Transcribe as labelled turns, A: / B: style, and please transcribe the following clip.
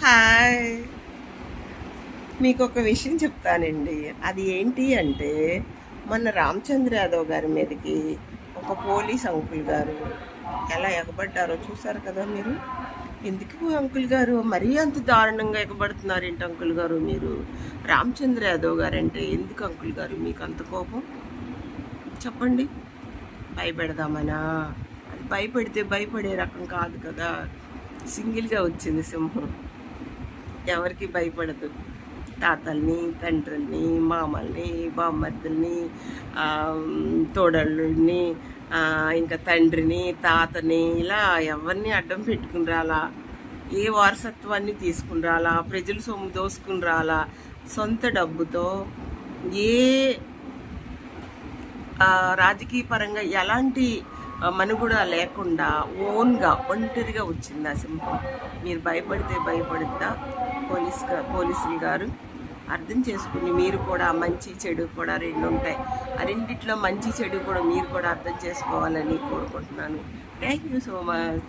A: Hi. మీకు ఒక విషయం చెప్తానండి. అది ఏంటి అంటే, మొన్న రామచంద్ర యాదవ్ గారి మీదకి ఒక పోలీస్ అంకుల్ గారు ఎలా ఎగబడ్డారో చూసారు కదా మీరు. ఎందుకు అంకుల్ గారు మరీ అంత దారుణంగా ఎగబడుతున్నారు ఏంటి అంకుల్ గారు మీరు? రామచంద్ర యాదవ్ గారు అంటే ఎందుకు అంకుల్ గారు మీకు అంత కోపం? చెప్పండి. భయపెడదామనా? అది భయపెడితే భయపడే రకం కాదు కదా. సింగిల్గా వచ్చింది సింహం, ఎవరికి భయపడదు. తాతల్ని, తండ్రుల్ని, మామల్ని, బామ్మర్దుల్ని, తోడళ్ళని, ఇంకా తండ్రిని, తాతని, ఇలా ఎవరిని అడ్డం పెట్టుకుని రాలా. ఏ వారసత్వాన్ని తీసుకుని రాలా. ప్రజల సొమ్ము దోసుకుని రాలా. సొంత డబ్బుతో ఏ రాజకీయ పరంగా ఎలాంటి మనుగడ లేకుండా ఓన్గా ఒంటరిగా వచ్చింది ఆ సింహం. మీరు భయపడితే భయపడుద్దా? పోలీసులు గారు అర్థం చేసుకుని మీరు కూడా మంచి చెడు కూడా రెండు ఉంటాయి. ఆ రెండిట్లో మంచి చెడు కూడా మీరు కూడా అర్థం చేసుకోవాలని కోరుకుంటున్నాను. Thank you so much.